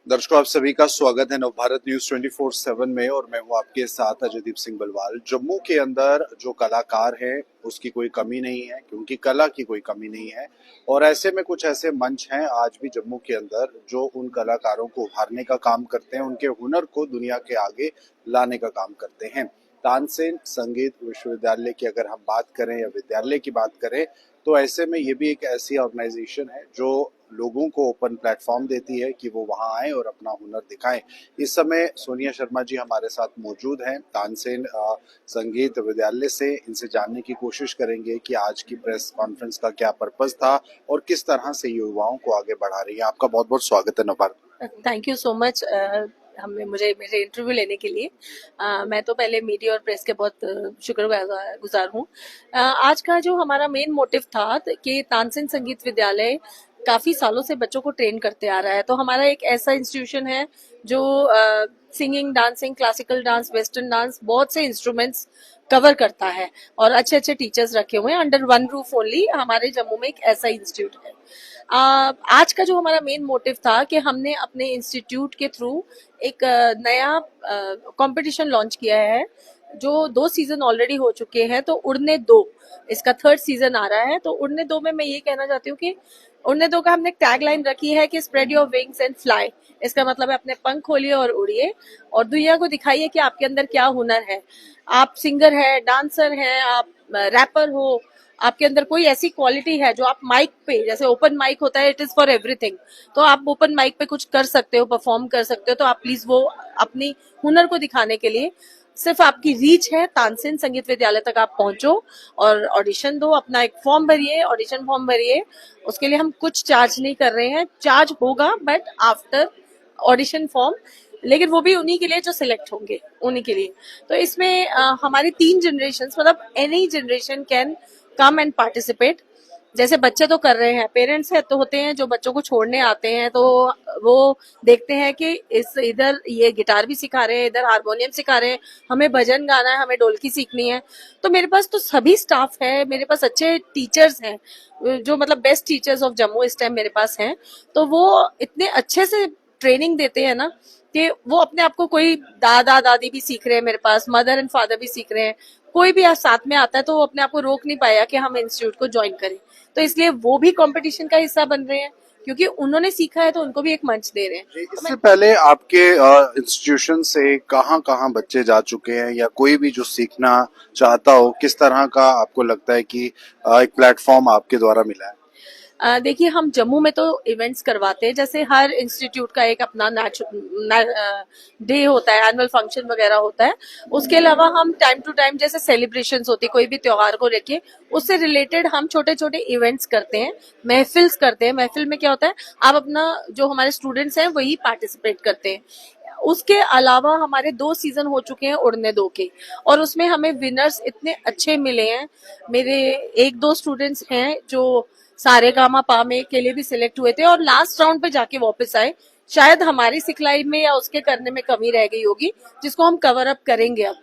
दर्शकों, आप सभी का स्वागत है नवभारत न्यूज 24/7 में और मैं हूं आपके साथ अजयदीप सिंह बलवाल। जम्मू के अंदर जो कलाकार हैं उसकी कोई कमी नहीं है, क्योंकि कला की कोई कमी नहीं है। और ऐसे में कुछ ऐसे मंच हैं आज भी जम्मू के अंदर जो उन कलाकारों को उभारने का काम करते हैं, उनके हुनर को दुनिया के आगे लाने का काम करते हैं। तानसेन संगीत विश्वविद्यालय की अगर हम बात करें या विद्यालय की बात करें, तो ऐसे में ये भी एक ऐसी ऑर्गेनाइजेशन है जो लोगों को ओपन प्लेटफॉर्म देती है कि वो वहां आए और अपना हुनर दिखाएं। इस समय सोनिया शर्मा जी हमारे साथ मौजूद हैं तानसेन संगीत विद्यालय से। इनसे जानने की कोशिश करेंगे कि आज की प्रेस कॉन्फ्रेंस का क्या पर्पस था और किस तरह से युवाओं को आगे बढ़ा रही है। आपका बहुत बहुत स्वागत है Navbharat. Thank you so much हमने मुझे मेरे इंटरव्यू लेने के लिए। मैं तो पहले मीडिया और प्रेस के बहुत शुक्रगुजार हूँ। आज का जो हमारा मेन मोटिव था कि तानसेन संगीत विद्यालय काफी सालों से बच्चों को ट्रेन करते आ रहा है। तो हमारा एक ऐसा इंस्टीट्यूशन है जो singing, dancing, classical dance, western dance, बहुत से इंस्ट्रूमेंट्स कवर करता है और अच्छे अच्छे टीचर्स रखे हुए हैं। अंडर वन रूफ ओनली हमारे जम्मू में एक ऐसा इंस्टीट्यूट है। आज का जो हमारा मेन मोटिव था कि हमने अपने इंस्टीट्यूट के थ्रू एक नया कंपटीशन लॉन्च किया है जो 2 सीजन ऑलरेडी हो चुके हैं। तो उड़ने दो, इसका 3rd सीजन आ रहा है। तो उड़ने दो में मैं ये कहना चाहती हूँ कि उड़ने दो का हमने एक टैग लाइन रखी है कि spread your wings and fly. इसका मतलब है अपने पंख खोलिए और उड़िए और दुनिया को दिखाइए कि आपके अंदर क्या हुनर है। आप सिंगर है, डांसर है, आप रैपर हो, आपके अंदर कोई ऐसी क्वालिटी है जो आप माइक पे, जैसे ओपन माइक होता है, इट इज फॉर एवरीथिंग। तो आप ओपन माइक पे कुछ कर सकते हो, परफॉर्म कर सकते हो, तो आप प्लीज वो अपनी हुनर को दिखाने के लिए सिर्फ आपकी रीच है, तानसेन संगीत विद्यालय तक आप पहुंचो और ऑडिशन दो, अपना एक फॉर्म भरिए, ऑडिशन फॉर्म भरिए। उसके लिए हम कुछ चार्ज नहीं कर रहे हैं, चार्ज होगा बट आफ्टर ऑडिशन फॉर्म, लेकिन वो भी उन्हीं के लिए जो सिलेक्ट होंगे, उन्हीं के लिए। तो इसमें हमारी 3 जनरेशन, मतलब any generation can come and participate. जैसे बच्चे तो कर रहे हैं, पेरेंट्स है तो होते हैं जो बच्चों को छोड़ने आते हैं, तो वो देखते हैं कि इस इधर ये गिटार भी सिखा रहे हैं, इधर हारमोनियम सिखा रहे हैं, हमें भजन गाना है, हमें ढोलकी सीखनी है। तो मेरे पास तो सभी स्टाफ है, मेरे पास अच्छे टीचर्स हैं, जो मतलब बेस्ट टीचर्स ऑफ जम्मू इस टाइम मेरे पास हैं। तो वो इतने अच्छे से ट्रेनिंग देते हैं ना कि वो अपने आप को, कोई दादा दादी भी सीख रहे हैं मेरे पास, मदर एंड फादर भी सीख रहे हैं, कोई भी साथ में आता है तो वो अपने आप को रोक नहीं पाया कि हम इंस्टीट्यूट को ज्वाइन करें। तो इसलिए वो भी कंपटीशन का हिस्सा बन रहे हैं, क्योंकि उन्होंने सीखा है तो उनको भी एक मंच दे रहे हैं। तो इससे पहले आपके इंस्टीट्यूशन से कहाँ कहाँ बच्चे जा चुके हैं, या कोई भी जो सीखना चाहता हो, किस तरह का आपको लगता है कि एक प्लेटफॉर्म आपके द्वारा मिला है? देखिए, हम जम्मू में तो इवेंट्स करवाते हैं, जैसे हर इंस्टीट्यूट का एक अपना डे होता है, एनुअल फंक्शन वगैरह होता है। उसके अलावा हम टाइम टू टाइम जैसे सेलिब्रेशंस होती है, कोई भी त्योहार को लेके उससे रिलेटेड हम छोटे छोटे इवेंट्स करते हैं, महफिल्स करते हैं। महफिल में क्या होता है, आप अपना, जो हमारे स्टूडेंट्स हैं वही पार्टिसिपेट करते हैं। उसके अलावा हमारे 2 सीजन हो चुके हैं उड़ने दो के, और उसमें हमें विनर्स इतने अच्छे मिले हैं। मेरे 1-2 स्टूडेंट्स हैं जो सारेगामा पा में के लिए भी सिलेक्ट हुए थे और लास्ट राउंड पे जाके वापस आए। शायद हमारी सिखलाई में या उसके करने में कमी रह गई होगी, जिसको हम कवर अप करेंगे अब।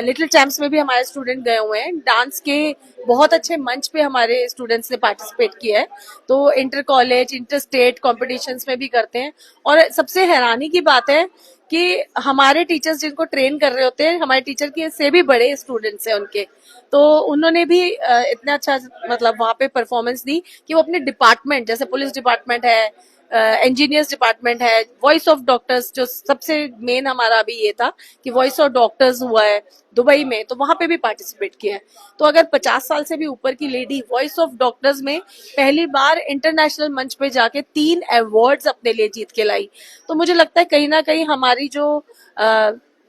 लिटिल चैम्प्स में भी हमारे स्टूडेंट गए हुए हैं, डांस के बहुत अच्छे मंच पे हमारे स्टूडेंट्स ने पार्टिसिपेट किया है। तो inter college, inter state competitions में भी करते हैं। और सबसे हैरानी की बात है कि हमारे टीचर्स जिनको ट्रेन कर रहे होते हैं, हमारे टीचर के से भी बड़े स्टूडेंट्स हैं उनके। तो उन्होंने भी इतना अच्छा, मतलब वहां पे परफॉर्मेंस दी कि वो अपने डिपार्टमेंट, जैसे पुलिस डिपार्टमेंट है, इंजीनियर्स डिपार्टमेंट है, वॉइस ऑफ डॉक्टर्स, जो सबसे मेन हमारा अभी ये था कि वॉइस ऑफ डॉक्टर्स हुआ है दुबई में, तो वहां पे भी पार्टिसिपेट किया है। तो अगर 50 साल से भी ऊपर की लेडी वॉइस ऑफ डॉक्टर्स में पहली बार इंटरनेशनल मंच पे जाके 3 अवार्ड्स अपने लिए जीत के लाई, तो मुझे लगता है कहीं ना कहीं हमारी जो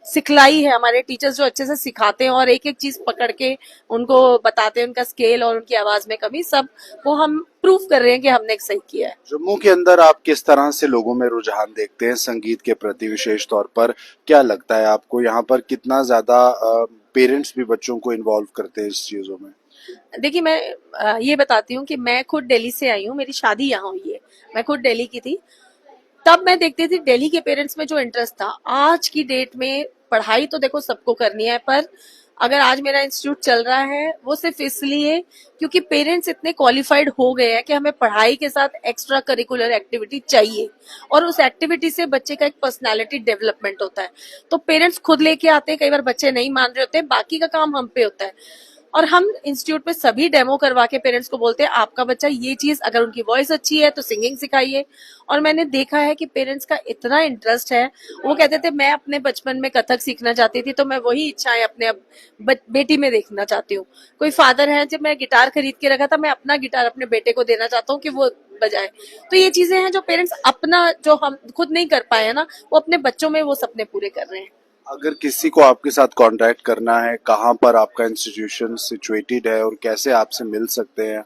सिखलाई है, हमारे टीचर्स जो अच्छे से सिखाते हैं और एक एक चीज पकड़ के उनको बताते हैं, उनका स्केल और उनकी आवाज में कमी, सब वो हम प्रूव कर रहे हैं कि हमने सही किया है। जम्मू के अंदर आप किस तरह से लोगों में रुझान देखते हैं संगीत के प्रति? विशेष तौर पर क्या लगता है आपको, यहाँ पर कितना ज्यादा पेरेंट्स भी बच्चों को इन्वॉल्व करते हैं इस चीजों में? देखिए, मैं ये बताती हूँ कि मैं खुद दिल्ली से आई हूँ, मेरी शादी यहाँ हुई है, मैं खुद दिल्ली की थी। तब मैं देखती थी दिल्ली के पेरेंट्स में जो इंटरेस्ट था। आज की डेट में पढ़ाई तो देखो सबको करनी है, पर अगर आज मेरा इंस्टीट्यूट चल रहा है वो सिर्फ इसलिए क्योंकि पेरेंट्स इतने क्वालिफाइड हो गए हैं कि हमें पढ़ाई के साथ एक्स्ट्रा करिकुलर एक्टिविटी चाहिए, और उस एक्टिविटी से बच्चे का एक पर्सनालिटी डेवलपमेंट होता है। तो पेरेंट्स खुद लेके आते हैं, कई बार बच्चे नहीं मान रहे होते, बाकी का काम हम पे होता है। और हम इंस्टीट्यूट में सभी डेमो करवा के पेरेंट्स को बोलते हैं आपका बच्चा ये चीज, अगर उनकी वॉइस अच्छी है तो सिंगिंग सिखाइए। और मैंने देखा है कि पेरेंट्स का इतना इंटरेस्ट है, वो कहते थे मैं अपने बचपन में कथक सीखना चाहती थी, तो मैं वही इच्छाएं अपने अब बेटी में देखना चाहती हूँ। कोई फादर है, जब मैं गिटार खरीद के रखा था, मैं अपना गिटार अपने बेटे को देना चाहता हूँ कि वो बजाए। तो ये चीजें हैं जो पेरेंट्स अपना, जो हम खुद नहीं कर पाए है ना, वो अपने बच्चों में वो सपने पूरे कर रहे हैं। अगर किसी को आपके साथ कांटेक्ट करना है, कहाँ पर आपका इंस्टीट्यूशन सिचुएटेड है और कैसे आपसे मिल सकते हैं?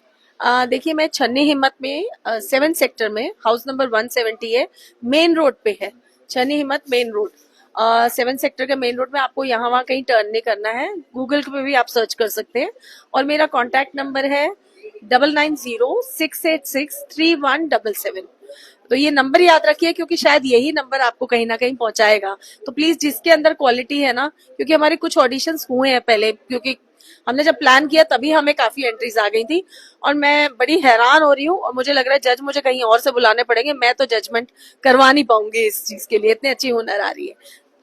देखिए, मैं छन्नी हिम्मत में 7 सेक्टर में हाउस नंबर 170 है, मेन रोड पे है। छन्नी हिम्मत मेन रोड, 7 सेक्टर के मेन रोड में, आपको यहाँ वहाँ कहीं टर्न नहीं करना है। गूगल पे भी आप सर्च कर सकते हैं। और मेरा कॉन्टैक्ट नंबर है 9906863177। तो ये नंबर याद रखिए, क्योंकि शायद यही नंबर आपको कहीं ना कहीं पहुंचाएगा। तो प्लीज, जिसके अंदर क्वालिटी है ना, क्योंकि हमारे कुछ ऑडिशंस हुए हैं पहले, क्योंकि हमने जब प्लान किया तभी हमें काफी एंट्रीज आ गई थी, और मैं बड़ी हैरान हो रही हूँ, और मुझे लग रहा है जज मुझे कहीं और से बुलाने पड़ेंगे, मैं तो जजमेंट करवा नहीं पाऊंगी इस चीज के लिए, इतनी अच्छी हुनर आ रही है।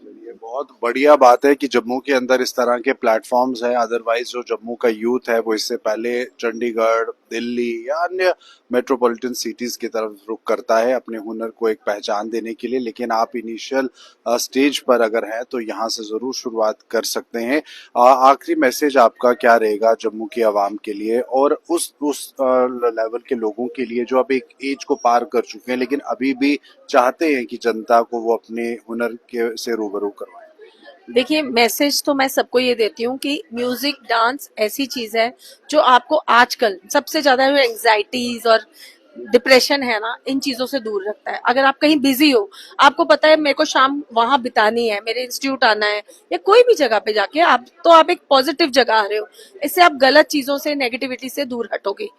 ये बहुत बढ़िया बात है कि जम्मू के अंदर इस तरह के प्लेटफॉर्म्स हैं। अदरवाइज जो जम्मू का यूथ है वो इससे पहले चंडीगढ़, दिल्ली या अन्य मेट्रोपॉलिटन सिटीज की तरफ रुख करता है अपने हुनर को एक पहचान देने के लिए। लेकिन आप इनिशियल स्टेज पर अगर हैं तो यहाँ से जरूर शुरुआत कर सकते हैं। आखिरी मैसेज आपका क्या रहेगा जम्मू की आवाम के लिए और उस लेवल के लोगों के लिए जो अब एक एज को पार कर चुके हैं लेकिन अभी भी चाहते हैं कि जनता को वो अपने हुनर के से रूबरू करवाएं? देखिए, मैसेज तो मैं सबको ये देती हूँ कि म्यूजिक डांस ऐसी चीज है जो आपको आजकल सबसे ज्यादा जो एंग्जाइटीज और डिप्रेशन है ना, इन चीजों से दूर रखता है। अगर आप कहीं बिजी हो, आपको पता है मेरे को शाम वहां बितानी है, मेरे इंस्टीट्यूट आना है, या कोई भी जगह पे जाके आप, तो आप एक पॉजिटिव जगह आ रहे हो, इससे आप गलत चीजों से, नेगेटिविटी से दूर हटोगे।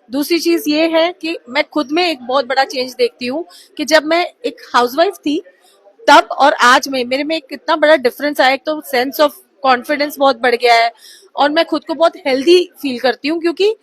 दूसरी चीज ये है कि मैं खुद में एक बहुत बड़ा चेंज देखती हूँ कि जब मैं एक हाउसवाइफ थी तब और आज में मेरे में कितना बड़ा डिफरेंस आया। एक तो सेंस ऑफ कॉन्फिडेंस बहुत बढ़ गया है, और मैं खुद को बहुत हेल्दी फील करती हूँ, क्योंकि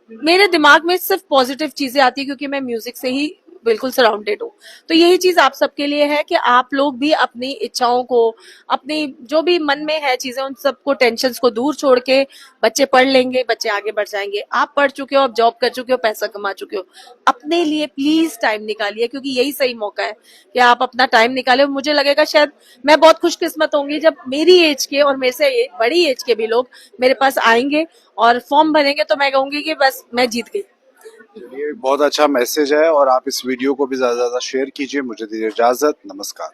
मेरे दिमाग में सिर्फ पॉजिटिव चीजें आती है, क्योंकि मैं म्यूजिक से ही बिल्कुल सराउंडेड हूँ। तो यही चीज आप सबके लिए है कि आप लोग भी अपनी इच्छाओं को, अपनी जो भी मन में है चीजें, उन सबको, टेंशन को दूर छोड़ के, बच्चे पढ़ लेंगे, बच्चे आगे बढ़ जाएंगे। आप पढ़ चुके हो, आप जॉब कर चुके हो, पैसा कमा चुके हो, अपने लिए प्लीज टाइम निकालिए, क्योंकि यही सही मौका है कि आप अपना टाइम निकाले। मुझे लगेगा शायद मैं बहुत खुशकिस्मत होंगी जब मेरी एज के और मेरे से बड़ी एज के भी लोग मेरे पास आएंगे और फॉर्म भरेंगे, तो मैं कहूंगी कि बस मैं जीत गई। ये बहुत अच्छा मैसेज है और आप इस वीडियो को भी ज्यादा से ज्यादा शेयर कीजिए। मुझे दीजिए इजाजत। नमस्कार।